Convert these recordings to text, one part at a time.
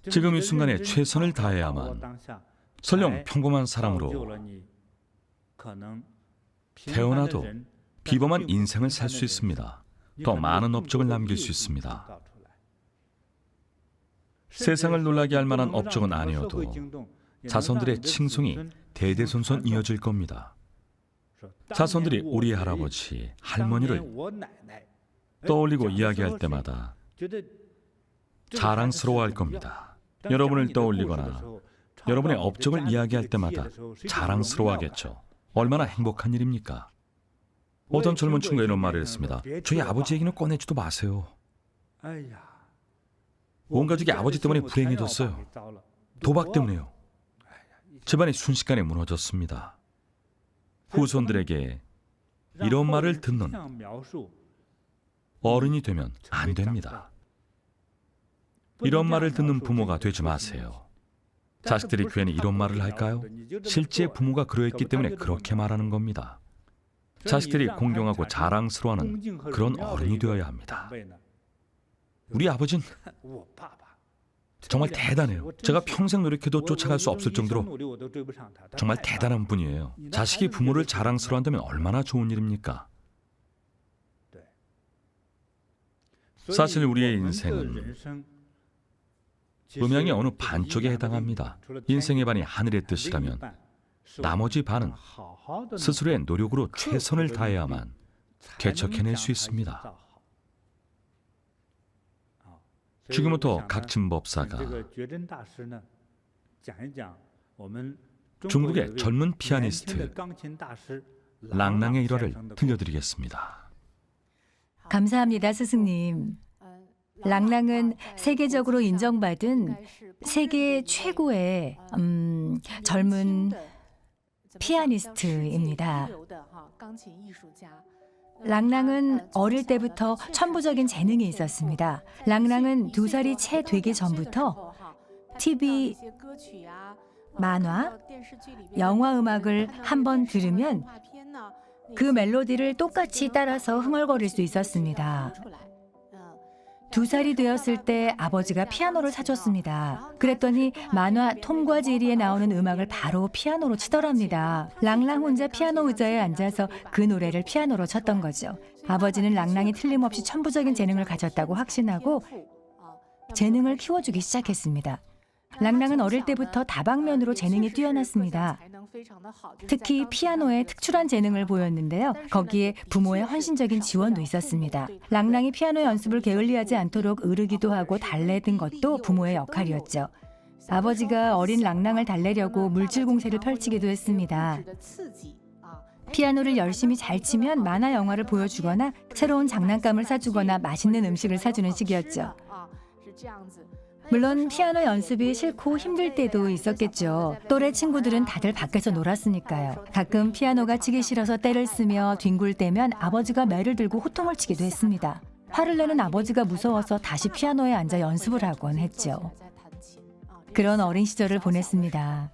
지금 이 순간에 최선을 다해야만 설령 평범한 사람으로 태어나도 비범한 인생을 살 수 있습니다. 더 많은 업적을 남길 수 있습니다. 세상을 놀라게 할 만한 업적은 아니어도 자손들의 칭송이 대대손손 이어질 겁니다. 자손들이 우리 할아버지, 할머니를 떠올리고 이야기할 때마다 자랑스러워할 겁니다. 여러분을 떠올리거나 여러분의 업적을 이야기할 때마다 자랑스러워하겠죠. 얼마나 행복한 일입니까? 어떤 젊은 친구가 이런 말을 했습니다. 저희 아버지 얘기는 꺼내지도 마세요. 온 가족이 아버지 때문에 불행해졌어요. 도박 때문에요. 집안이 순식간에 무너졌습니다. 후손들에게 이런 말을 듣는 어른이 되면 안 됩니다. 이런 말을 듣는 부모가 되지 마세요. 자식들이 괜히 이런 말을 할까요? 실제 부모가 그러했기 때문에 그렇게 말하는 겁니다. 자식들이 공경하고 자랑스러워하는 그런 어른이 되어야 합니다. 우리 아버지는 정말 대단해요. 제가 평생 노력해도 쫓아갈 수 없을 정도로 정말 대단한 분이에요. 자식이 부모를 자랑스러워한다면 얼마나 좋은 일입니까? 사실 우리의 인생은 음양의 어느 반쪽에 해당합니다. 인생의 반이 하늘의 뜻이라면 나머지 반은 스스로의 노력으로 최선을 다해야만 개척해낼 수 있습니다. 지금부터 각침법사가 중국의 젊은 피아니스트 랑랑의 일화를 들려드리겠습니다. 감사합니다, 스승님. 랑랑은 세계적으로 인정받은 세계 최고의 젊은 피아니스트입니다. 랑랑은 어릴 때부터 천부적인 재능이 있었습니다. 랑랑은 2살이 채 되기 전부터 TV, 만화, 영화 음악을 한번 들으면 그 멜로디를 똑같이 따라서 흥얼거릴 수 있었습니다. 2살이 되었을 때 아버지가 피아노를 사줬습니다. 그랬더니 만화 톰과 제리에 나오는 음악을 바로 피아노로 치더랍니다. 랑랑 혼자 피아노 의자에 앉아서 그 노래를 피아노로 쳤던 거죠. 아버지는 랑랑이 틀림없이 천부적인 재능을 가졌다고 확신하고 재능을 키워주기 시작했습니다. 랑랑은 어릴 때부터 다방면으로 재능이 뛰어났습니다. 특히 피아노에 특출한 재능을 보였는데요. 거기에 부모의 헌신적인 지원도 있었습니다. 랑랑이 피아노 연습을 게을리하지 않도록 으르기도 하고 달래든 것도 부모의 역할이었죠. 아버지가 어린 랑랑을 달래려고 물질 공세를 펼치기도 했습니다. 피아노를 열심히 잘 치면 만화 영화를 보여주거나 새로운 장난감을 사주거나 맛있는 음식을 사주는 식이었죠. 물론 피아노 연습이 싫고 힘들 때도 있었겠죠. 또래 친구들은 다들 밖에서 놀았으니까요. 가끔 피아노가 치기 싫어서 떼를 쓰며 뒹굴 때면 아버지가 매를 들고 호통을 치기도 했습니다. 화를 내는 아버지가 무서워서 다시 피아노에 앉아 연습을 하곤 했죠. 그런 어린 시절을 보냈습니다.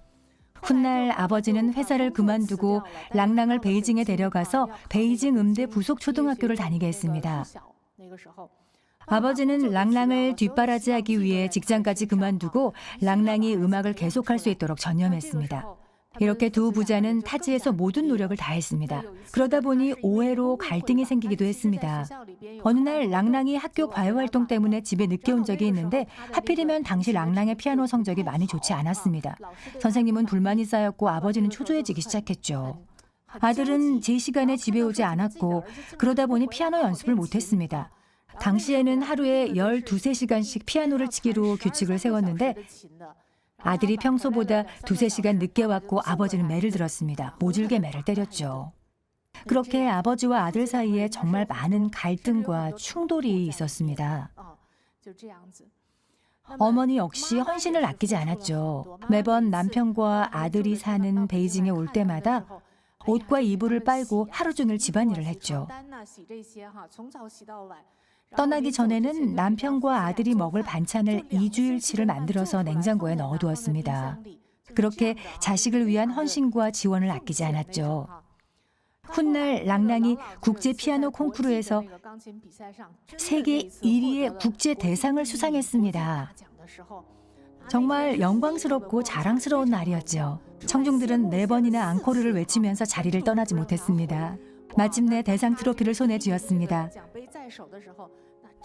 훗날 아버지는 회사를 그만두고 랑랑을 베이징에 데려가서 베이징 음대 부속 초등학교를 다니게 했습니다. 아버지는 랑랑을 뒷바라지하기 위해 직장까지 그만두고 랑랑이 음악을 계속할 수 있도록 전념했습니다. 이렇게 두 부자는 타지에서 모든 노력을 다했습니다. 그러다 보니 오해로 갈등이 생기기도 했습니다. 어느 날 랑랑이 학교 과외활동 때문에 집에 늦게 온 적이 있는데 하필이면 당시 랑랑의 피아노 성적이 많이 좋지 않았습니다. 선생님은 불만이 쌓였고 아버지는 초조해지기 시작했죠. 아들은 제 시간에 집에 오지 않았고 그러다 보니 피아노 연습을 못했습니다. 당시에는 하루에 12~13시간씩 피아노를 치기로 규칙을 세웠는데 아들이 평소보다 2~3시간 늦게 왔고 아버지는 매를 들었습니다. 모질게 매를 때렸죠. 그렇게 아버지와 아들 사이에 정말 많은 갈등과 충돌이 있었습니다. 어머니 역시 헌신을 아끼지 않았죠. 매번 남편과 아들이 사는 베이징에 올 때마다 옷과 이불을 빨고 하루 종일 집안일을 했죠. 떠나기 전에는 남편과 아들이 먹을 반찬을 2주일치를 만들어서 냉장고에 넣어두었습니다. 그렇게 자식을 위한 헌신과 지원을 아끼지 않았죠. 훗날 랑랑이 국제 피아노 콩쿠르에서 세계 1위의 국제 대상을 수상했습니다. 정말 영광스럽고 자랑스러운 날이었죠. 청중들은 4번이나 앙코르를 외치면서 자리를 떠나지 못했습니다. 마침내 대상 트로피를 손에 쥐었습니다.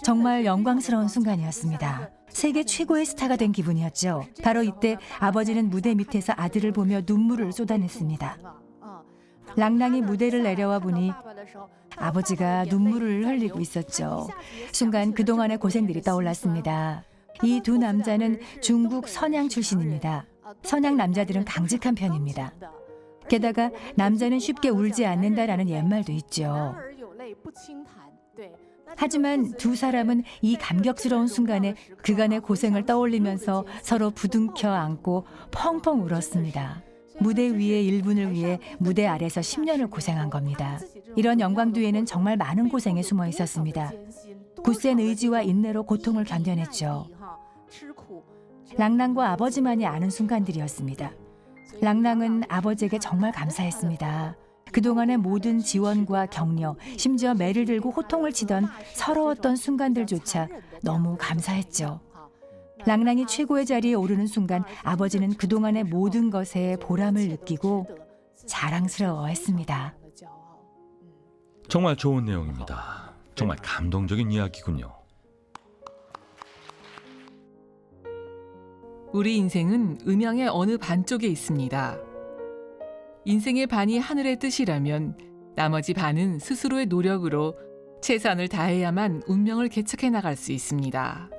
정말 영광스러운 순간이었습니다. 세계 최고의 스타가 된 기분이었죠. 바로 이때 아버지는 무대 밑에서 아들을 보며 눈물을 쏟아냈습니다. 랑랑이 무대를 내려와 보니 아버지가 눈물을 흘리고 있었죠. 순간 그동안의 고생들이 떠올랐습니다. 이 두 남자는 중국 선양 출신입니다. 선양 남자들은 강직한 편입니다. 게다가 남자는 쉽게 울지 않는다라는 옛말도 있죠. 하지만 두 사람은 이 감격스러운 순간에 그간의 고생을 떠올리면서 서로 부둥켜 안고 펑펑 울었습니다. 무대 위의 1분을 위해 무대 아래서 10년을 고생한 겁니다. 이런 영광 뒤에는 정말 많은 고생이 숨어 있었습니다. 굳센 의지와 인내로 고통을 견뎌냈죠. 랑랑과 아버지만이 아는 순간들이었습니다. 랑랑은 아버지에게 정말 감사했습니다. 그동안의 모든 지원과 격려, 심지어 매를 들고 호통을 치던 서러웠던 순간들조차 너무 감사했죠. 랑랑이 최고의 자리에 오르는 순간 아버지는 그동안의 모든 것에 보람을 느끼고 자랑스러워했습니다. 정말 좋은 내용입니다. 정말 감동적인 이야기군요. 우리 인생은 음양의 어느 반쪽에 있습니다. 인생의 반이 하늘의 뜻이라면 나머지 반은 스스로의 노력으로 최선을 다해야만 운명을 개척해 나갈 수 있습니다.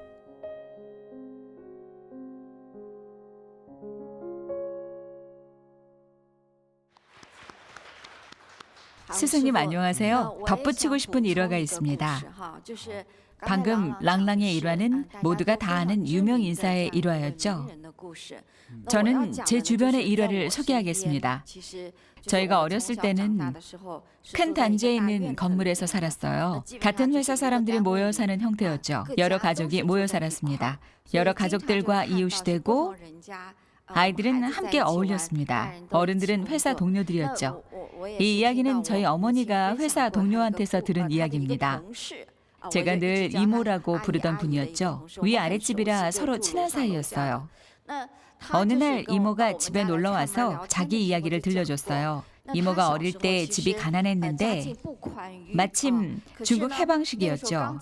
스승님 안녕하세요. 덧붙이고 싶은 일화가 있습니다. 방금 랑랑의 일화는 모두가 다 아는 유명 인사의 일화였죠. 저는 제 주변의 일화를 소개하겠습니다. 저희가 어렸을 때는 큰 단지에 있는 건물에서 살았어요. 같은 회사 사람들이 모여 사는 형태였죠. 여러 가족이 모여 살았습니다. 여러 가족들과 이웃이 되고 아이들은 함께 어울렸습니다. 어른들은 회사 동료들이었죠. 이 이야기는 저희 어머니가 회사 동료한테서 들은 이야기입니다. 제가 늘 이모라고 부르던 분이었죠. 위아랫집이라 서로 친한 사이였어요. 어느 날 이모가 집에 놀러와서 자기 이야기를 들려줬어요. 이모가 어릴 때 집이 가난했는데 마침 중국 해방식이었죠.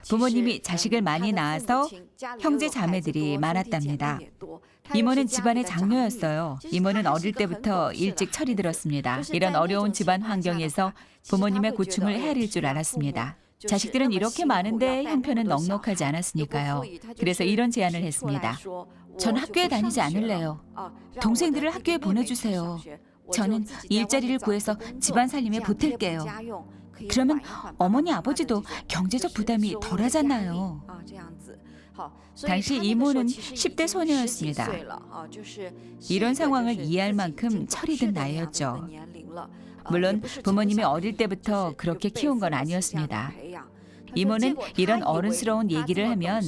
부모님이 자식을 많이 낳아서 형제 자매들이 많았답니다. 이모는 집안의 장녀였어요. 이모는 어릴 때부터 일찍 철이 들었습니다. 이런 어려운 집안 환경에서 부모님의 고충을 헤아릴 줄 알았습니다. 자식들은 이렇게 많은데 형편은 넉넉하지 않았으니까요. 그래서 이런 제안을 했습니다. 전 학교에 다니지 않을래요. 동생들을 학교에 보내주세요. 저는 일자리를 구해서 집안 살림에 보탤게요. 그러면 어머니 아버지도 경제적 부담이 덜하잖아요. 당시 이모는 10대 소녀였습니다. 이런 상황을 이해할 만큼 철이 든 나이였죠. 물론 부모님이 어릴 때부터 그렇게 키운 건 아니었습니다. 이모는 이런 어른스러운 얘기를 하면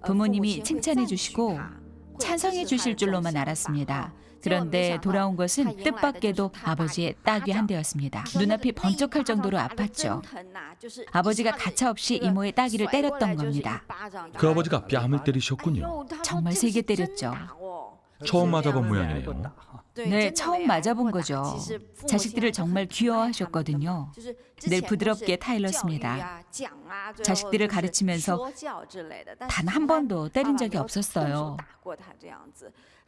부모님이 칭찬해 주시고 찬성해 주실 줄로만 알았습니다. 그런데 돌아온 것은 뜻밖에도 아버지의 따귀 한 대였습니다. 눈앞이 번쩍할 정도로 아팠죠. 아버지가 가차없이 이모의 따귀를 때렸던 겁니다. 그 아버지가 뺨을 때리셨군요. 정말 세게 때렸죠. 처음 맞아본 모양이네요. 네, 처음 맞아본 거죠. 자식들을 정말 귀여워하셨거든요. 늘 부드럽게 타일렀습니다. 자식들을 가르치면서 단 한 번도 때린 적이 없었어요.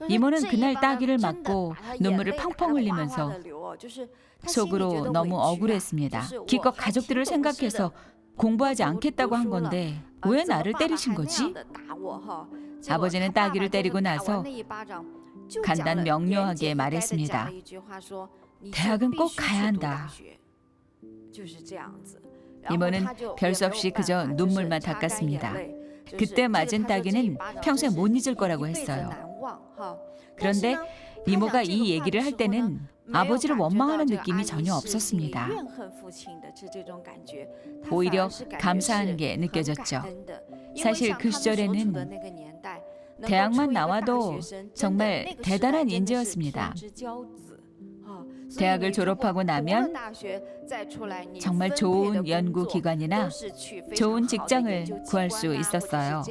이모는 그날 따귀를 맞고 눈물을 펑펑 흘리면서 속으로 너무 억울했습니다. 기껏 가족들을 생각해서 공부하지 않겠다고 한 건데 왜 나를 때리신 거지? 아버지는 따귀를 때리고 나서 간단 명료하게 말했습니다. 대학은 꼭 가야 한다. 이모는 별 수 없이 그저 눈물만 닦았습니다. 그때 맞은 따귀는 평생 못 잊을 거라고 했어요. 그런데 이모가 이 얘기를 할 때는 아버지를 원망하는 느낌이 전혀 없었습니다. 오히려 감사한 게 느껴졌죠. 사실 그 시절에는 대학만 나와도 정말 대단한 인재였습니다. 대학을 졸업하고 나면 정말 좋은 연구 기관이나 좋은 직장을 구할 수 있었어요.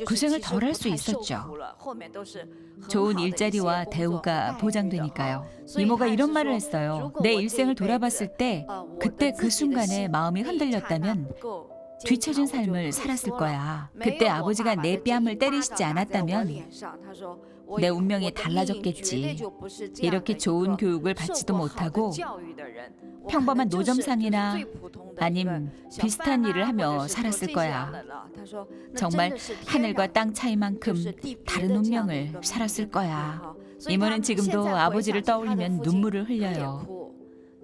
고생을 덜 할 수 있었죠. 좋은 일자리와 대우가 보장되니까요. 이모가 이런 말을 했어요. 내 일생을 돌아봤을 때 그때 그 순간에 마음이 흔들렸다면 뒤처진 삶을 살았을 거야. 그때 아버지가 내 뺨을 때리시지 않았다면 내 운명이 달라졌겠지. 이렇게 좋은 교육을 받지도 못하고 평범한 노점상이나 아님 비슷한 일을 하며 살았을 거야. 정말 하늘과 땅 차이만큼 다른 운명을 살았을 거야. 이모는 지금도 아버지를 떠올리면 눈물을 흘려요.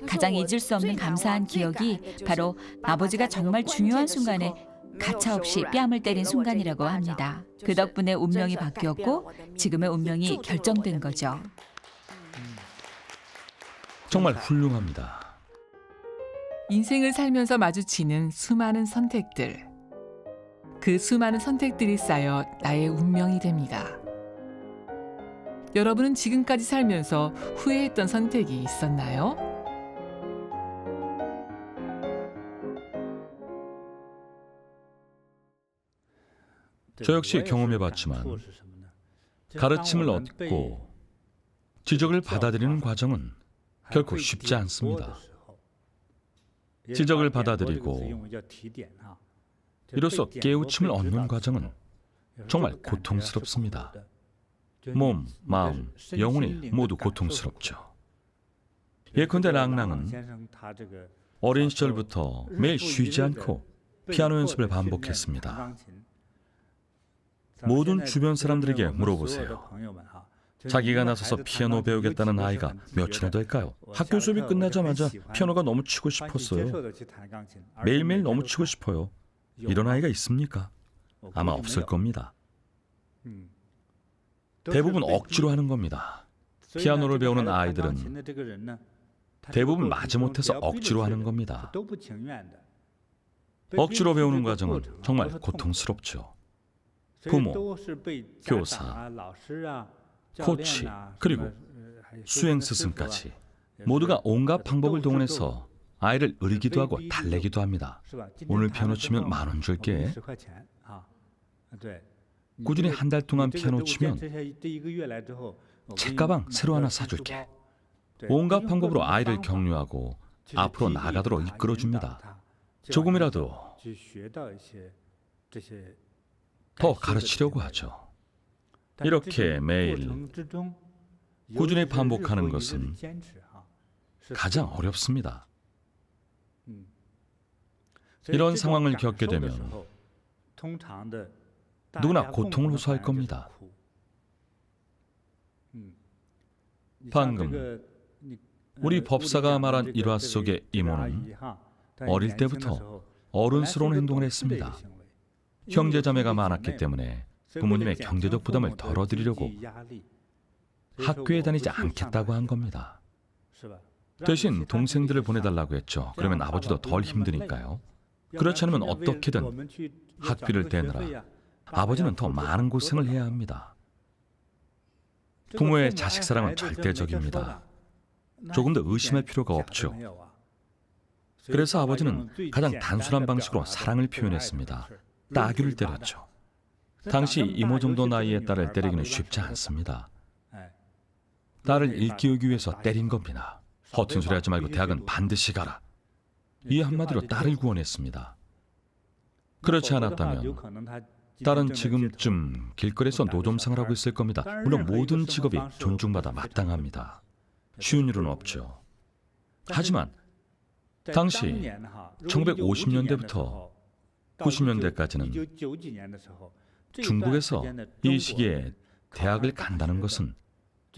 가장 잊을 수 없는 감사한 기억이 바로 아버지가 정말 중요한 순간에 가차없이 뺨을 때린 순간이라고 합니다. 그 덕분에 운명이 바뀌었고 지금의 운명이 결정된 거죠. 정말 훌륭합니다. 인생을 살면서 마주치는 수많은 선택들. 그 수많은 선택들이 쌓여 나의 운명이 됩니다. 여러분은 지금까지 살면서 후회했던 선택이 있었나요? 저 역시 경험해봤지만 가르침을 얻고 지적을 받아들이는 과정은 결코 쉽지 않습니다. 지적을 받아들이고 이로써 깨우침을 얻는 과정은 정말 고통스럽습니다. 몸, 마음, 영혼이 모두 고통스럽죠. 예컨대 랑랑은 어린 시절부터 매일 쉬지 않고 피아노 연습을 반복했습니다. 모든 주변 사람들에게 물어보세요. 자기가 나서서 피아노 배우겠다는 아이가 몇이나 될까요? 학교 수업이 끝나자마자 피아노가 너무 치고 싶었어요. 매일매일 너무 치고 싶어요. 이런 아이가 있습니까? 아마 없을 겁니다. 대부분 억지로 하는 겁니다. 피아노를 배우는 아이들은 대부분 마지못해서 억지로 하는 겁니다. 억지로 배우는 과정은 정말 고통스럽죠. 부모, 교사, 코치, 그리고 수행 스승까지 모두가 온갖 방법을 동원해서 아이를 의리기도 하고 달래기도 합니다. 오늘 피아노 치면 10,000원 줄게. 꾸준히 한 달 동안 피아노 치면 책가방 새로 하나 사줄게. 온갖 방법으로 아이를 격려하고 앞으로 나가도록 이끌어줍니다. 조금이라도 더 가르치려고 하죠. 이렇게 매일 꾸준히 반복하는 것은 가장 어렵습니다. 이런 상황을 겪게 되면 누구나 고통을 호소할 겁니다. 방금 우리 법사가 말한 일화 속의 이모는 어릴 때부터 어른스러운 행동을 했습니다. 형제자매가 많았기 때문에 부모님의 경제적 부담을 덜어드리려고 학교에 다니지 않겠다고 한 겁니다. 대신 동생들을 보내달라고 했죠. 그러면 아버지도 덜 힘드니까요. 그렇지 않으면 어떻게든 학비를 대느라 아버지는 더 많은 고생을 해야 합니다. 부모의 자식 사랑은 절대적입니다. 조금 더 의심할 필요가 없죠. 그래서 아버지는 가장 단순한 방식으로 사랑을 표현했습니다. 따귀를 때렸죠. 당시 이모 정도 나이의 딸을 때리기는 쉽지 않습니다. 딸을 일깨우기 위해서 때린 겁니다. 허튼 소리 하지 말고 대학은 반드시 가라. 이 한마디로 딸을 구원했습니다. 그렇지 않았다면 딸은 지금쯤 길거리에서 노점상을 하고 있을 겁니다. 물론 모든 직업이 존중받아 마땅합니다. 쉬운 일은 없죠. 하지만 당시 1950년대부터 90년대까지는 중국에서 이 시기에 대학을 간다는 것은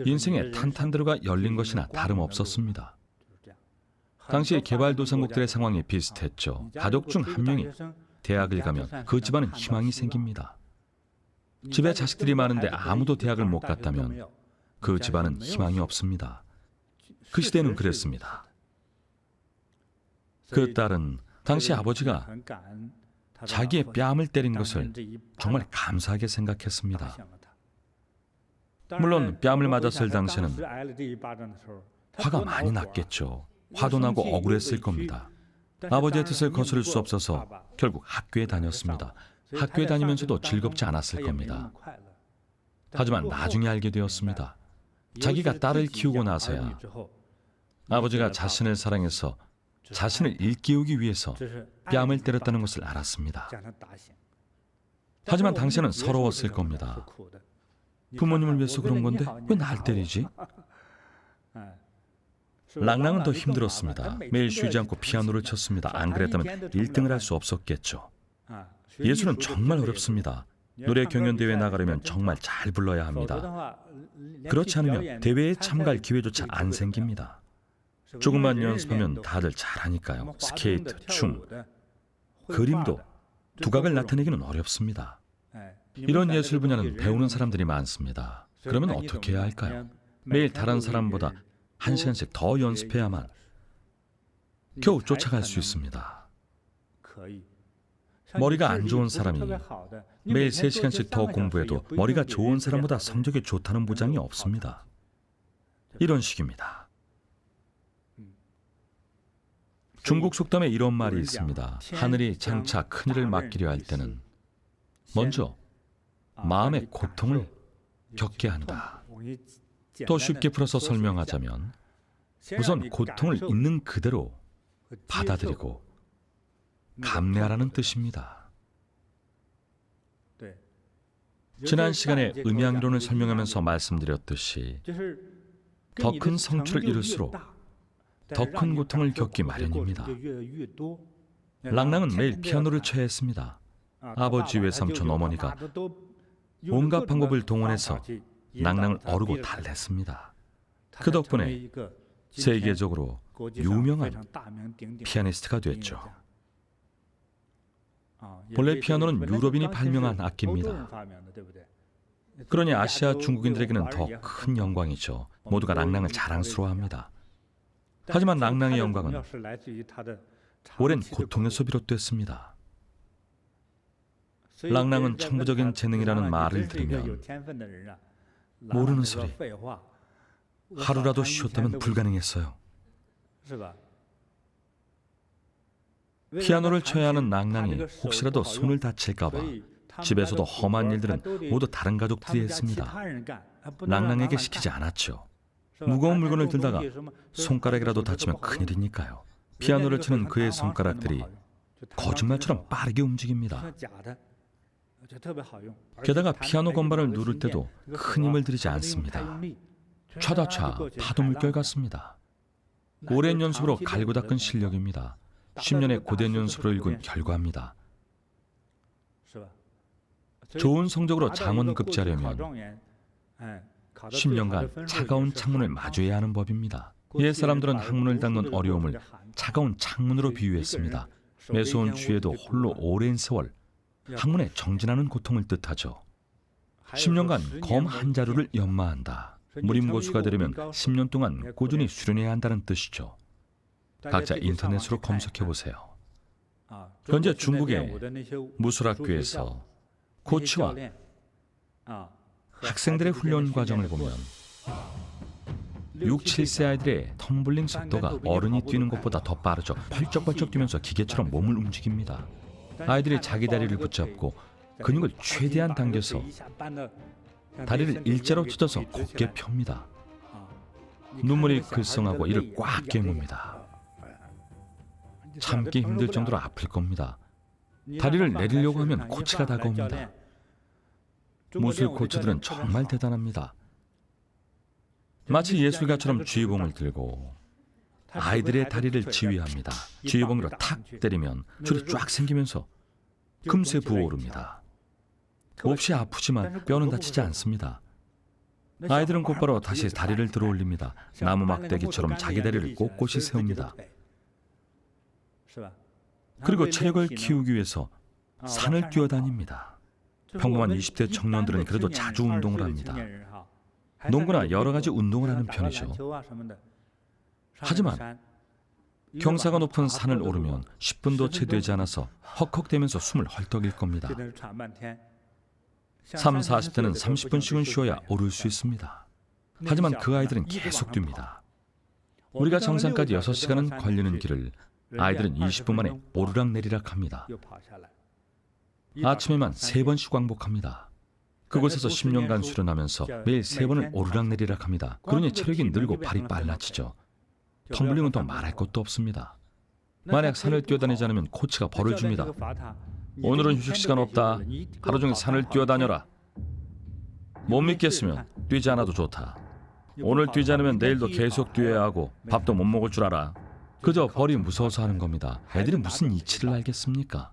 인생의 탄탄대로가 열린 것이나 다름없었습니다. 당시 개발도상국들의 상황이 비슷했죠. 가족 중 한 명이 대학을 가면 그 집안은 희망이 생깁니다. 집에 자식들이 많은데 아무도 대학을 못 갔다면 그 집안은 희망이 없습니다. 그 시대는 그랬습니다. 그 딸은 당시 아버지가 자기의 뺨을 때린 것을 정말 감사하게 생각했습니다. 물론 뺨을 맞았을 당시에는 화가 많이 났겠죠. 화도 나고 억울했을 겁니다. 아버지의 뜻을 거스를 수 없어서 결국 학교에 다녔습니다. 학교에 다니면서도 즐겁지 않았을 겁니다. 하지만 나중에 알게 되었습니다. 자기가 딸을 키우고 나서야 아버지가 자신을 사랑해서 자신을 일깨우기 위해서 뺨을 때렸다는 것을 알았습니다. 하지만 당시에는 서러웠을 겁니다. 부모님을 위해서 그런 건데 왜 날 때리지? 랑랑은 더 힘들었습니다. 매일 쉬지 않고 피아노를 쳤습니다. 안 그랬다면 1등을 할 수 없었겠죠. 예술은 정말 어렵습니다. 노래 경연대회에 나가려면 정말 잘 불러야 합니다. 그렇지 않으면 대회에 참가할 기회조차 안 생깁니다. 조금만 연습하면 다들 잘하니까요. 스케이트, 춤, 그림도 두각을 나타내기는 어렵습니다. 이런 예술 분야는 배우는 사람들이 많습니다. 그러면 어떻게 해야 할까요? 매일 다른 사람보다 1시간씩 더 연습해야만 겨우 쫓아갈 수 있습니다. 머리가 안 좋은 사람이 매일 3시간씩 더 공부해도 머리가 좋은 사람보다 성적이 좋다는 보장이 없습니다. 이런 식입니다. 중국 속담에 이런 말이 있습니다. 하늘이 장차 큰일을 맡기려 할 때는 먼저 마음의 고통을 겪게 한다. 더 쉽게 풀어서 설명하자면 우선 고통을 있는 그대로 받아들이고 감내하라는 뜻입니다. 지난 시간에 음양이론을 설명하면서 말씀드렸듯이 더 큰 성취를 이룰수록 더 큰 고통을 겪기 마련입니다. 랑랑은 매일 피아노를 쳐야 했습니다. 아버지, 외삼촌, 어머니가 온갖 방법을 동원해서 랑랑을 어르고 달랬습니다. 그 덕분에 세계적으로 유명한 피아니스트가 됐죠. 본래 피아노는 유럽인이 발명한 악기입니다. 그러니 아시아 중국인들에게는 더 큰 영광이죠. 모두가 랑랑을 자랑스러워합니다. 하지만 랑랑의 영광은 오랜 고통에서 비롯됐습니다. 랑랑은 천부적인 재능이라는 말을 들으면 모르는 소리, 하루라도 쉬었다면 불가능했어요. 피아노를 쳐야 하는 랑랑이 혹시라도 손을 다칠까 봐 집에서도 험한 일들은 모두 다른 가족들이 했습니다. 랑랑에게 시키지 않았죠. 무거운 물건을 들다가 손가락이라도 다치면 큰일이니까요. 피아노를 치는 그의 손가락들이 거짓말처럼 빠르게 움직입니다. 게다가 피아노 건반을 누를 때도 큰 힘을 들이지 않습니다. 차다차 파도 물결 같습니다. 오랜 연습으로 갈고 닦은 실력입니다. 10년의 고된 연습으로 이룬 결과입니다. 좋은 성적으로 장원급제하려면 10년간 차가운 창문을 마주해야 하는 법입니다. 옛 사람들은 학문을 닦는 어려움을 차가운 창문으로 비유했습니다. 매서운 추위에도 홀로 오랜 세월 학문에 정진하는 고통을 뜻하죠. 10년간 검 한 자루를 연마한다. 무림고수가 되려면 10년 동안 꾸준히 수련해야 한다는 뜻이죠. 각자 인터넷으로 검색해보세요. 현재 중국의 무술학교에서 코치와 학생들의 훈련 과정을 보면 6, 7세 아이들의 텀블링 속도가 어른이 뛰는 것보다 더 빠르죠. 펄쩍펄쩍 뛰면서 기계처럼 몸을 움직입니다. 아이들이 자기 다리를 붙잡고 근육을 최대한 당겨서 다리를 일자로 찢어서 곧게 펴니다. 눈물이 글썽하고 이를 꽉 깨뭅니다. 참기 힘들 정도로 아플 겁니다. 다리를 내리려고 하면 코치가 다가옵니다. 무술 코치들은 정말 대단합니다. 마치 예술가처럼 쥐봉을 들고 아이들의 다리를 지휘합니다. 쥐봉으로 탁 때리면 줄이 쫙 생기면서 금세 부어오릅니다. 몹시 아프지만 뼈는 다치지 않습니다. 아이들은 곧바로 다시 다리를 들어 올립니다. 나무 막대기처럼 자기 다리를 꼿꼿이 세웁니다. 그리고 체력을 키우기 위해서 산을 뛰어다닙니다. 평범한 20대 청년들은 그래도 자주 운동을 합니다. 농구나 여러 가지 운동을 하는 편이죠. 하지만 경사가 높은 산을 오르면 10분도 채 되지 않아서 헉헉대면서 숨을 헐떡일 겁니다. 3, 40대는 30분씩은 쉬어야 오를 수 있습니다. 하지만 그 아이들은 계속 뜁니다. 우리가 정상까지 6시간은 걸리는 길을 아이들은 20분 만에 오르락내리락 합니다. 아침에만 3번씩 왕복합니다. 그곳에서 10년간 수련하면서 매일 3번을 오르락내리락 합니다. 그러니 체력이 늘고 발이 빨라지죠. 텀블링은 더 말할 것도 없습니다. 만약 산을 뛰어다니지 않으면 코치가 벌을 줍니다. 오늘은 휴식 시간 없다. 하루 종일 산을 뛰어다녀라. 못 믿겠으면 뛰지 않아도 좋다. 오늘 뛰지 않으면 내일도 계속 뛰어야 하고 밥도 못 먹을 줄 알아. 그저 벌이 무서워서 하는 겁니다. 애들이 무슨 이치를 알겠습니까?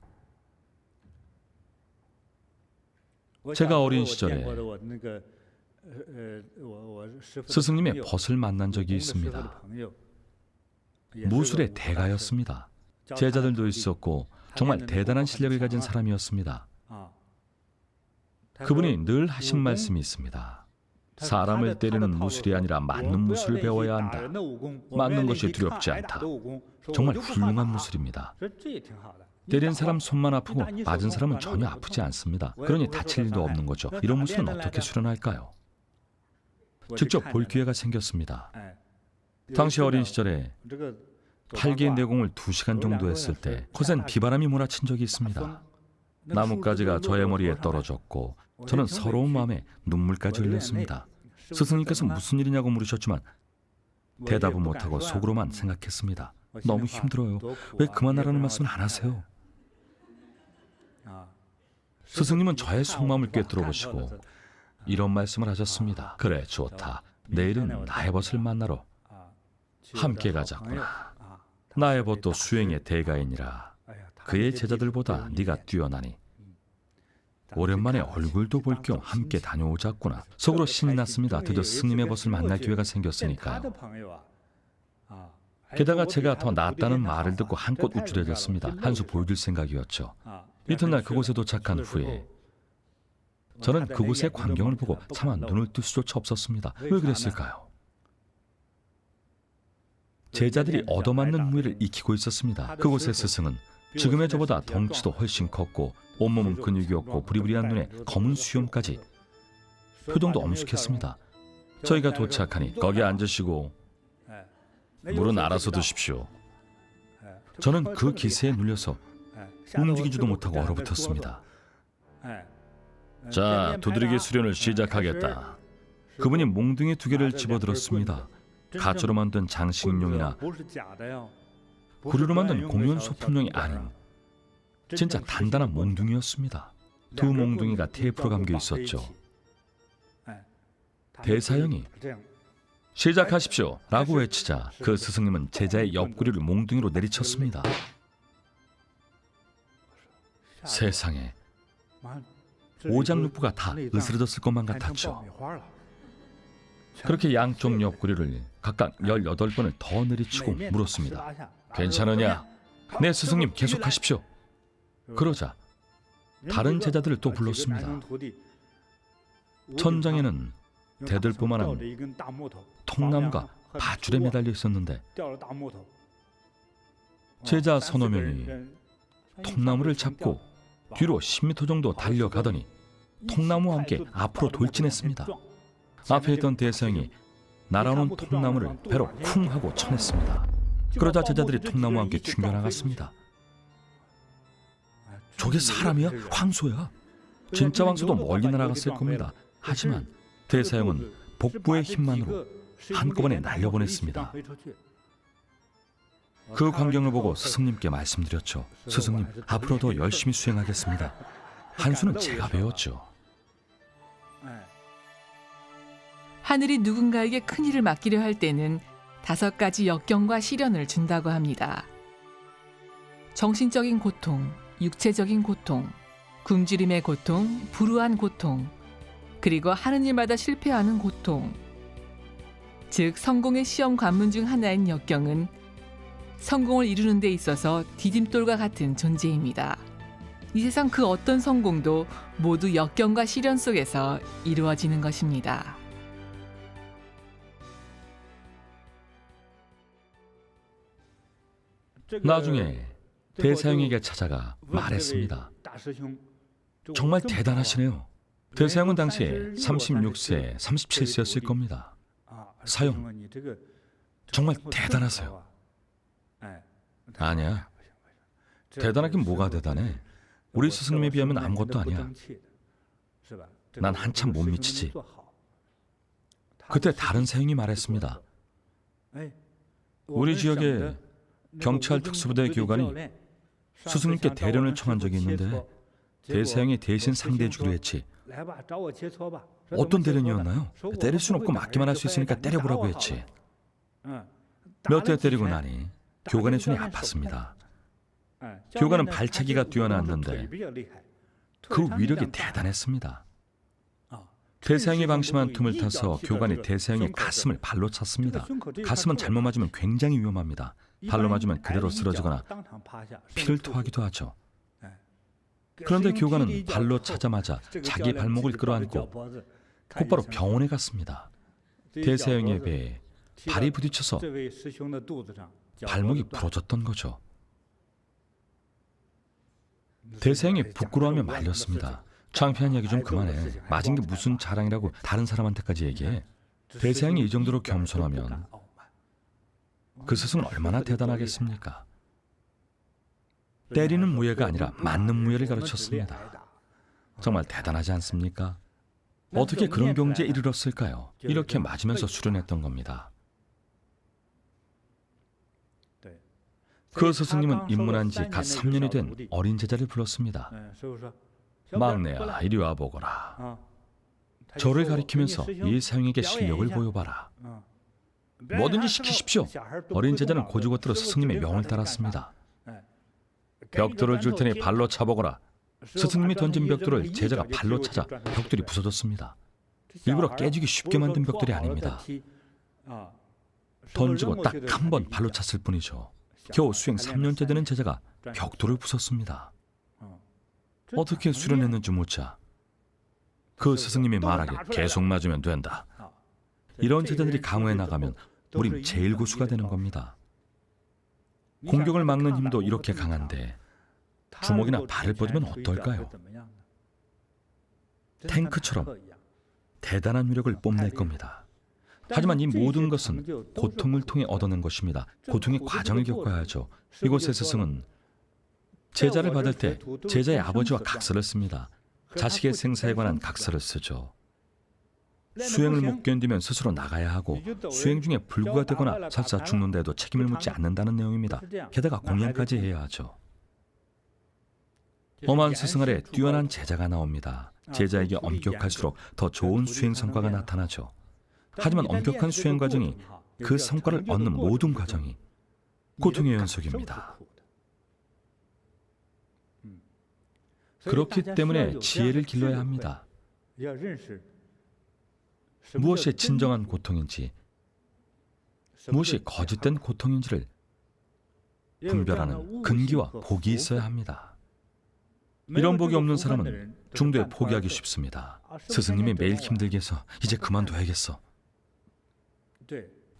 제가 어린 시절에 스승님의 벗을 만난 적이 있습니다. 무술의 대가였습니다. 제자들도 있었고 정말 대단한 실력을 가진 사람이었습니다. 그분이 늘 하신 말씀이 있습니다. 사람을 때리는 무술이 아니라 맞는 무술을 배워야 한다. 맞는 것이 두렵지 않다. 정말 훌륭한 무술입니다. 때린 사람 손만 아프고 맞은 사람은 전혀 아프지 않습니다. 그러니 다칠 일도 없는 거죠. 이런 무술은 어떻게 수련할까요? 직접 볼 기회가 생겼습니다. 당시 어린 시절에 팔기의 내공을 2시간 정도 했을 때 거센 비바람이 몰아친 적이 있습니다. 나뭇가지가 저의 머리에 떨어졌고 저는 서러운 마음에 눈물까지 흘렸습니다. 스승님께서 무슨 일이냐고 물으셨지만 대답은 못하고 속으로만 생각했습니다. 너무 힘들어요. 왜 그만하라는 말씀을 안 하세요? 스승님은 저의 속마음을 꿰뚫어 보시고 이런 말씀을 하셨습니다. 그래, 좋다. 내일은 나의 벗을 만나러 함께 가자꾸나. 나의 벗도 수행의 대가이니라. 그의 제자들보다 네가 뛰어나니 오랜만에 얼굴도 볼 겸 함께 다녀오자꾸나. 속으로 신이 났습니다. 드디어 스님의 벗을 만날 기회가 생겼으니까요. 게다가 제가 더 낫다는 말을 듣고 한껏 우쭐해졌습니다. 한 수 보여줄 생각이었죠. 이튿날 그곳에 도착한 후에 저는 그곳의 광경을 보고 차마 눈을 뜰 수조차 없었습니다. 왜 그랬을까요? 제자들이 얻어맞는 무예를 익히고 있었습니다. 그곳의 스승은 지금의 저보다 덩치도 훨씬 컸고 온몸은 근육이었고 부리부리한 눈에 검은 수염까지, 표정도 엄숙했습니다. 저희가 도착하니 거기 앉으시고 물은 알아서 드십시오. 저는 그 기세에 눌려서 움직이지도 못하고 얼어붙었습니다. 자, 두드리기 수련을 시작하겠다. 그분이 몽둥이 2개를 집어들었습니다. 가짜로 만든 장식용이나 구리로 만든 공연 소품용이 아닌 진짜 단단한 몽둥이였습니다. 2 몽둥이가 테이프로 감겨 있었죠. 대사형이 시작하십시오 라고 외치자 그 스승님은 제자의 옆구리를 몽둥이로 내리쳤습니다. 세상에, 오장육부가 다 으스러졌을 것만 같았죠. 그렇게 양쪽 옆구리를 각각 18번을 더 내리치고 물었습니다. 괜찮으냐? 네, 스승님 계속하십시오. 그러자 다른 제자들을 또 불렀습니다. 천장에는 대들보만한 통나무가 밧줄에 매달려 있었는데 제자 서너 명이 통나무를 잡고 뒤로 10m 정도 달려가더니 통나무와 함께 앞으로 돌진했습니다. 앞에 있던 대사형이 날아오는 통나무를 배로 쿵 하고 쳐냈습니다. 그러자 제자들이 통나무와 함께 튕겨나갔습니다. 저게 사람이야? 황소야? 진짜 황소도 멀리 날아갔을 겁니다. 하지만 대사형은 복부의 힘만으로 한꺼번에 날려보냈습니다. 그 광경을 보고 스승님께 말씀드렸죠. 스승님, 앞으로 더 열심히 수행하겠습니다. 한 수는 제가 배웠죠. 하늘이 누군가에게 큰일을 맡기려 할 때는 5가지 역경과 시련을 준다고 합니다. 정신적인 고통, 육체적인 고통, 굶주림의 고통, 불우한 고통, 그리고 하는 일마다 실패하는 고통. 즉 성공의 시험 관문 중 하나인 역경은 성공을 이루는 데 있어서 디딤돌과 같은 존재입니다. 이 세상 그 어떤 성공도 모두 역경과 시련 속에서 이루어지는 것입니다. 나중에 대사형에게 찾아가 말했습니다. 정말 대단하시네요. 대서양은 당시에 36세, 37세였을 겁니다. 사형, 정말 대단하세요. 아니야. 대단하긴 뭐가 대단해. 우리 스승님에 비하면 아무것도 아니야. 난 한참 못 미치지. 그때 다른 사형이 말했습니다. 우리 지역에 경찰 특수부대 교관이 스승님께 대련을 청한 적이 있는데 대사형이 대신 상대해주기로 했지. 어떤 대련이었나요? 때릴 순 없고 맞기만 할 수 있으니까 때려보라고 했지. 몇 대 때리고 나니 교관의 손이 아팠습니다. 교관은 발차기가 뛰어났는데 그 위력이 대단했습니다. 대사형이 방심한 틈을 타서 교관이 대사형의 가슴을 발로 찼습니다. 가슴은 잘못 맞으면 굉장히 위험합니다. 발로 맞으면 그대로 쓰러지거나 피를 토하기도 하죠. 그런데 교관은 발로 차자마자 자기 발목을 끌어안고 곧바로 병원에 갔습니다. 대사형의 배에 발이 부딪혀서 발목이 부러졌던 거죠. 대사형이 부끄러워하며 말렸습니다. 창피한 얘기 좀 그만해. 맞은 게 무슨 자랑이라고 다른 사람한테까지 얘기해. 대사형이 이 정도로 겸손하면 그 스승은 얼마나 대단하겠습니까? 때리는 무예가 아니라 맞는 무예를 가르쳤습니다. 정말 대단하지 않습니까? 어떻게 그런 경지에 이르렀을까요? 이렇게 맞으면서 수련했던 겁니다. 그 스승님은 입문한 지 갓 3년이 된 어린 제자를 불렀습니다. 막내야, 이리 와보거라. 저를 가리키면서 이 사형에게 실력을 보여봐라. 뭐든지 시키십시오. 어린 제자는 고지고대로 스승님의 명을 따랐습니다. 벽돌을 줄 테니 발로 차보거라. 스승님이 던진 벽돌을 제자가 발로 차자 벽돌이 부서졌습니다. 일부러 깨지기 쉽게 만든 벽돌이 아닙니다. 던지고 딱 한 번 발로 찼을 뿐이죠. 겨우 수행 3년째 되는 제자가 벽돌을 부쉈습니다. 어떻게 수련했는지 묻자 그 스승님이 말하길 계속 맞으면 된다. 이런 제자들이 강호에 나가면 우린 제일 고수가 되는 겁니다. 공격을 막는 힘도 이렇게 강한데 주먹이나 발을 뻗으면 어떨까요? 탱크처럼 대단한 위력을 뽐낼 겁니다. 하지만 이 모든 것은 고통을 통해 얻어낸 것입니다. 고통의 과정을 겪어야 하죠. 이곳의 스승은 제자를 받을 때 제자의 아버지와 각서를 씁니다. 자식의 생사에 관한 각서를 쓰죠. 수행을 못 견디면 스스로 나가야 하고 수행 중에 불구가 되거나 설사 죽는다 해도 책임을 묻지 않는다는 내용입니다. 게다가 공양까지 해야 하죠. 엄한 스승 아래 뛰어난 제자가 나옵니다. 제자에게 엄격할수록 더 좋은 수행 성과가 나타나죠. 하지만 엄격한 수행 과정이 그 성과를 얻는 모든 과정이 고통의 연속입니다. 그렇기 때문에 지혜를 길러야 합니다. 무엇이 진정한 고통인지, 무엇이 거짓된 고통인지를 분별하는 근기와 복이 있어야 합니다. 이런 복이 없는 사람은 중도에 포기하기 쉽습니다. 스승님이 매일 힘들게 해서 이제 그만둬야겠어.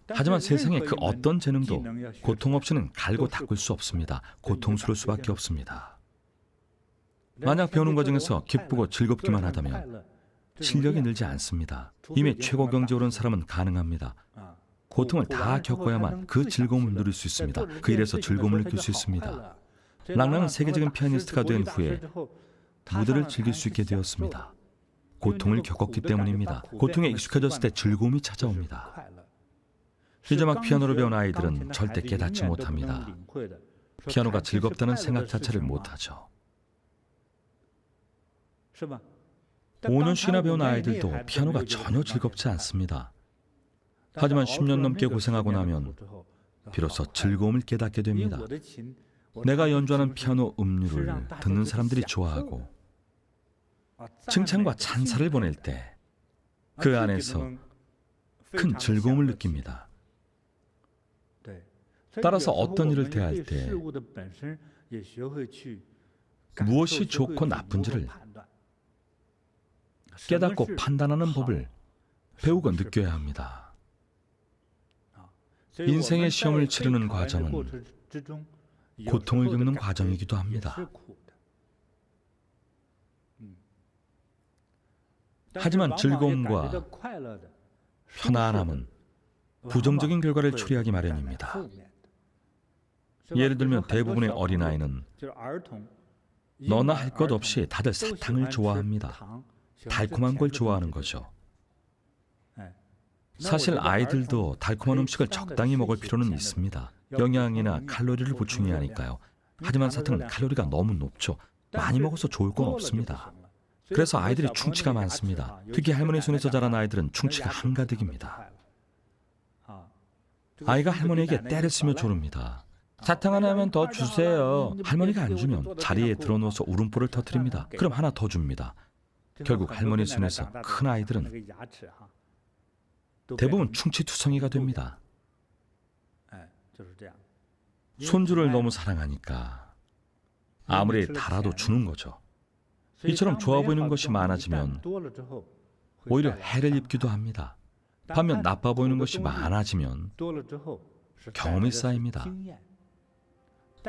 하지만 세상에 그 어떤 재능도 고통 없이는 갈고 닦을 수 없습니다. 고통스러울 수밖에 없습니다. 만약 배우는 과정에서 기쁘고 즐겁기만 하다면 실력이 늘지 않습니다. 이미 최고 경지에 오른 사람은 가능합니다. 고통을 다 겪어야만 그 즐거움을 누릴 수 있습니다. 그 일에서 즐거움을 느낄 수 있습니다. 랑랑은 세계적인 피아니스트가 된 후에 무대를 즐길 수 있게 되었습니다. 고통을 겪었기 때문입니다. 고통에 익숙해졌을 때 즐거움이 찾아옵니다. 이제 막 피아노를 배운 아이들은 절대 깨닫지 못합니다. 피아노가 즐겁다는 생각 자체를 못하죠. 5년씩이나 배운 아이들도 피아노가 전혀 즐겁지 않습니다. 하지만 10년 넘게 고생하고 나면 비로소 즐거움을 깨닫게 됩니다. 내가 연주하는 피아노 음률을 듣는 사람들이 좋아하고 칭찬과 찬사를 보낼 때 그 안에서 큰 즐거움을 느낍니다. 따라서 어떤 일을 대할 때 무엇이 좋고 나쁜지를 깨닫고 판단하는 법을 배우고 느껴야 합니다. 인생의 시험을 치르는 과정은 고통을 겪는 과정이기도 합니다. 하지만 즐거움과 편안함은 부정적인 결과를 초래하기 마련입니다. 예를 들면 대부분의 어린아이는 너나 할 것 없이 다들 사탕을 좋아합니다. 달콤한 걸 좋아하는 거죠. 사실 아이들도 달콤한 음식을 적당히 먹을 필요는 있습니다. 영양이나 칼로리를 보충해야 하니까요. 하지만 사탕은 칼로리가 너무 높죠. 많이 먹어서 좋을 건 없습니다. 그래서 아이들이 충치가 많습니다. 특히 할머니 손에서 자란 아이들은 충치가 한가득입니다. 아이가 할머니에게 때를 쓰며 조릅니다. 사탕 하나만 더 주세요. 할머니가 안 주면 자리에 들어누워서 울음보를 터뜨립니다. 그럼 하나 더 줍니다. 결국 할머니 손에서 큰 아이들은 대부분 충치투성이가 됩니다. 손주를 너무 사랑하니까 아무리 달아도 주는 거죠. 이처럼 좋아 보이는 것이 많아지면 오히려 해를 입기도 합니다. 반면 나빠 보이는 것이 많아지면 경험이 쌓입니다.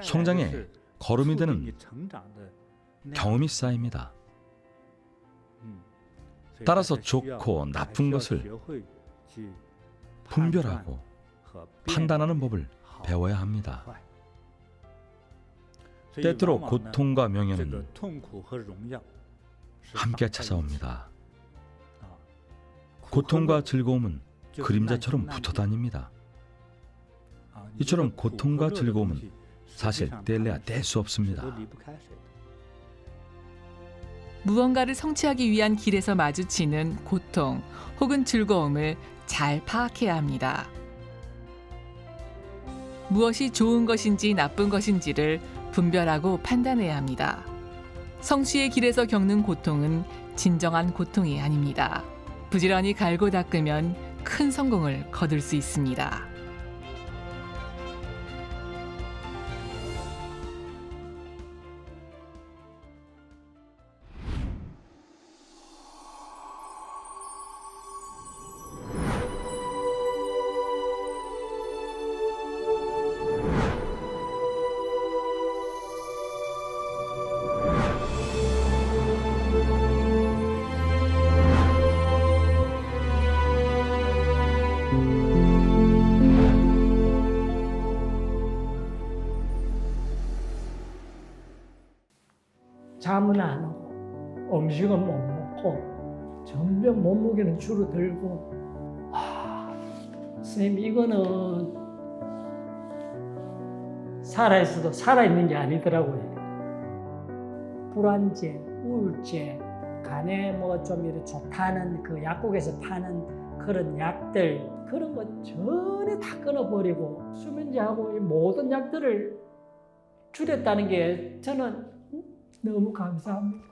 성장에 걸음이 되는 경험이 쌓입니다. 따라서 좋고 나쁜 것을 분별하고 판단하는 법을 배워야 합니다. 때때로 고통과 명예는 함께 찾아옵니다. 고통과 즐거움은 그림자처럼 붙어 다닙니다. 이처럼 고통과 즐거움은 사실 뗄래야 뗄 수 없습니다. 무언가를 성취하기 위한 길에서 마주치는 고통 혹은 즐거움을 잘 파악해야 합니다. 무엇이 좋은 것인지 나쁜 것인지를 분별하고 판단해야 합니다. 성취의 길에서 겪는 고통은 진정한 고통이 아닙니다. 부지런히 갈고 닦으면 큰 성공을 거둘 수 있습니다. 잠은 안 오고 음식은 못 먹고 점점 몸무게는 줄어들고 선생님 이거는 살아있어도 살아있는 게 아니더라고요. 불안제, 우울제, 간에 뭐 좀 이렇게 좋다는 그 약국에서 파는 그런 약들 그런 거 전혀 다 끊어버리고 수면제하고 이 모든 약들을 줄였다는 게 저는 너무 감사합니다.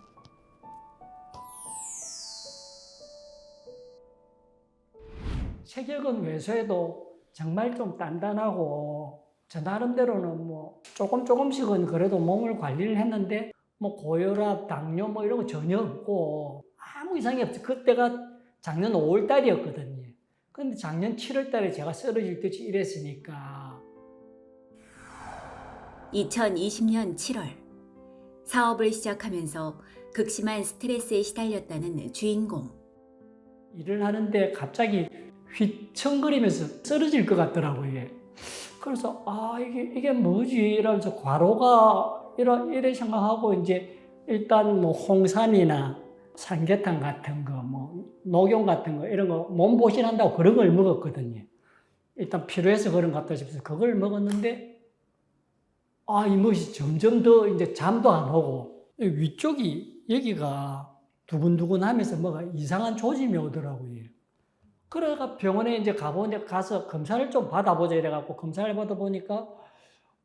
체격은 외소해도 정말 좀 단단하고 저 나름대로는 뭐 조금씩은 그래도 몸을 관리를 했는데 뭐 고혈압, 당뇨 뭐 이런 거 전혀 없고 아무 이상이 없죠. 그때가 작년 5월 달이었거든요. 근데 작년 7월 달에 제가 쓰러질 듯이 이랬으니까 2020년 7월 사업을 시작하면서 극심한 스트레스에 시달렸다는 주인공. 일을 하는데 갑자기 휘청거리면서 쓰러질 것 같더라고요. 그래서 이게 뭐지? 이러면서 과로가 이래 생각하고 이제 일단 뭐 홍삼이나 삼계탕 같은 거, 뭐 녹용 같은 거 이런 거 몸보신한다고 그런 걸 먹었거든요. 일단 필요해서 그런 것 같다 싶어서 그걸 먹었는데 이 멋이 점점 더 이제 잠도 안 오고 위쪽이 여기가 두근두근하면서 뭐가 이상한 조짐이 오더라고요. 그래가 병원에 이제 가서 검사를 좀 받아보자 이래갖고 검사를 받아보니까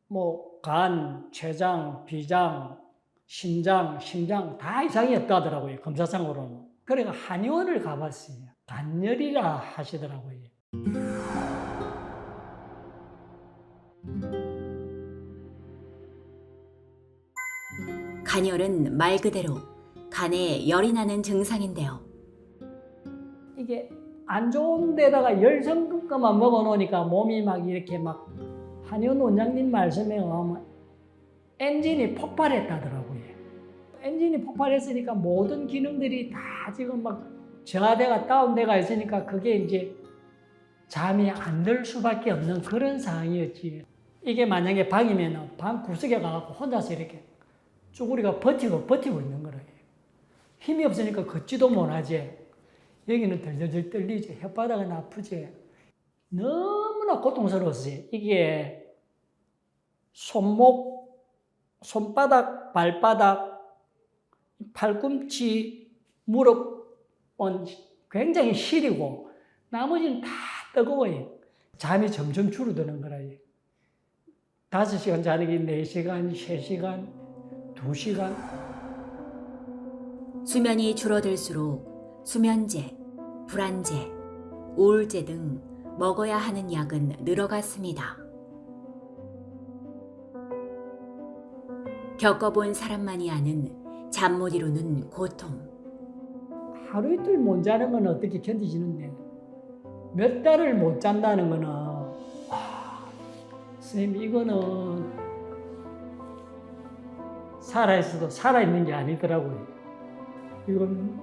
뭐 간, 췌장, 비장, 신장, 심장 다 이상이 없다 하더라고요. 검사상으로는. 그래가 한의원을 가봤어요. 간열이라 하시더라고요. 간열은 말 그대로 간에 열이 나는 증상인데요. 이게 안 좋은 데다가 열 섞은 것만 먹어놓으니까 몸이 막 이렇게 막 한의원 원장님 말씀에 의하면 엔진이 폭발했다더라고요. 엔진이 폭발했으니까 모든 기능들이 다 지금 막 저하대가 다운돼가 있으니까 그게 이제 잠이 안 들 수밖에 없는 그런 상황이었지. 이게 만약에 방이면 방 구석에 가갖고 혼자서 이렇게 쭈구리가 버티고 있는 거라. 힘이 없으니까 걷지도 못하지. 여기는 덜덜덜 떨리지. 혓바닥은 아프지. 너무나 고통스러웠어요. 이게 손목, 손바닥, 발바닥, 팔꿈치, 무릎은 굉장히 시리고 나머지는 다 뜨거워요. 잠이 점점 줄어드는 거라. 5시간 자는 게 4시간, 3시간, 2시간. 수면이 줄어들수록 수면제, 불안제, 우울제 등 먹어야 하는 약은 늘어갔습니다. 겪어본 사람만이 아는 잠 못 이루는 고통. 하루 이틀 못 자는 건 어떻게 견디시는데 몇 달을 못 잔다는 거는 선생님 이거는 살아있어도 살아있는 게 아니더라고요. 이건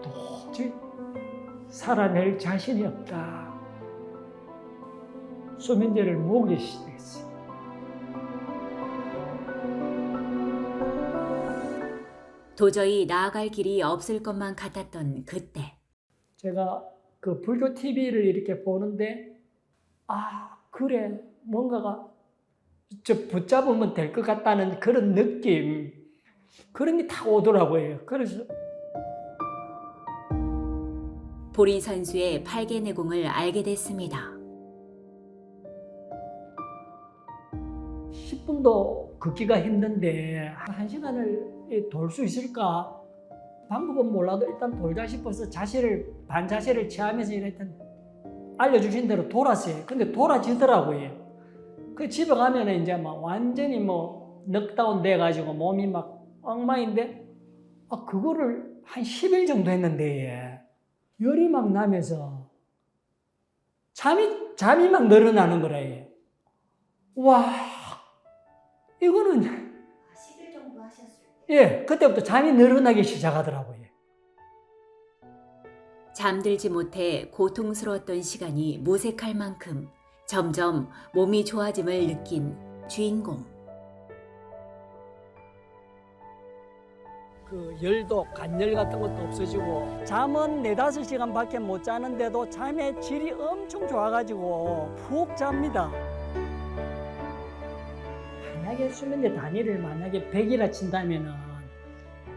도저히 살아낼 자신이 없다. 수면제를 먹기 시작했어요. 도저히 나아갈 길이 없을 것만 같았던 그때. 제가 그 불교 TV를 이렇게 보는데 그래 뭔가가 붙잡으면 될 것 같다는 그런 느낌, 그런 게 다 오더라고요. 그래서 보리 선수의 팔계내공을 알게 됐습니다. 10분도 걷기가 힘든데 1시간을 돌 수 있을까? 방법은 몰라도 일단 돌자 싶어서 반자세를 취하면서 일단 알려주신 대로 돌았어요. 근데 돌아지더라고요. 그 집에 가면 이제 막 완전히 넉다운 돼가지고 몸이 막 엉망인데 그거를 한 10일 정도 했는데 열이 막 나면서 잠이 막 늘어나는 거래요. 와, 이거는 10일 정도 하셨을 때. 예, 그때부터 잠이 늘어나기 시작하더라고요. 잠들지 못해 고통스러웠던 시간이 모색할 만큼 점점 몸이 좋아짐을 느낀 주인공. 그 열도 간열 같은 것도 없어지고 잠은 4-5시간밖에 못 자는데도 잠의 질이 엄청 좋아가지고 푹 잡니다. 만약에 수면제 단위를 만약에 100이라 친다면은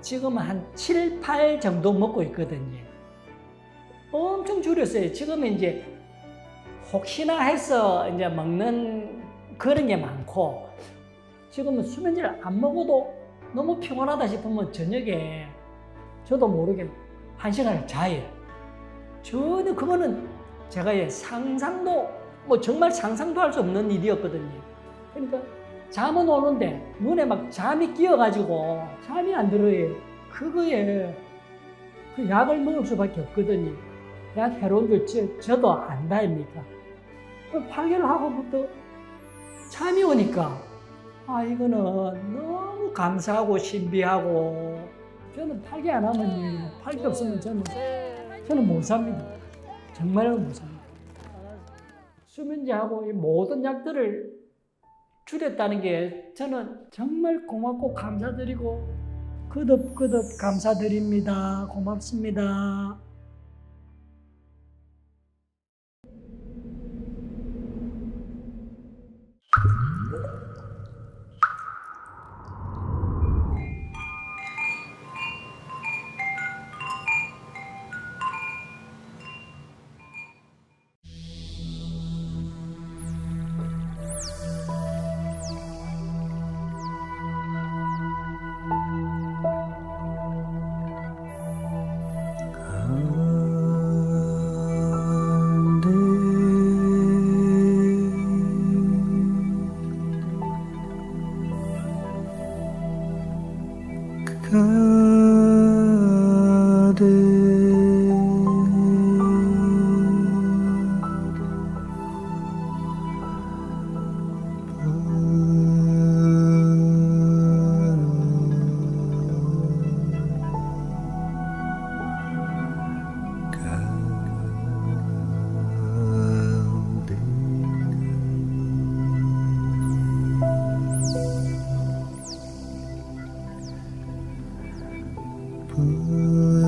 지금 한 7, 8 정도 먹고 있거든요. 엄청 줄였어요. 지금은 이제 혹시나 해서 이제 먹는 그런 게 많고 지금은 수면제를 안 먹어도 너무 피곤하다 싶으면 저녁에 저도 모르게 1시간을 자요. 전혀 그거는 제가 상상도 정말 상상도 할 수 없는 일이었거든요. 그러니까 잠은 오는데 눈에 막 잠이 끼어가지고 잠이 안 들어요. 그거에 그 약을 먹을 수밖에 없거든요. 약 해로운 줄 저도 안다 아닙니까? 8개월 하고부터 잠이 오니까 이거는 너무 감사하고 신비하고 저는 8개 안 하면 8개 없으면 저는 못 삽니다. 정말로 못 삽니다. 수면제하고 이 모든 약들을 줄였다는 게 저는 정말 고맙고 감사드리고 거듭거듭 감사드립니다. 고맙습니다. 그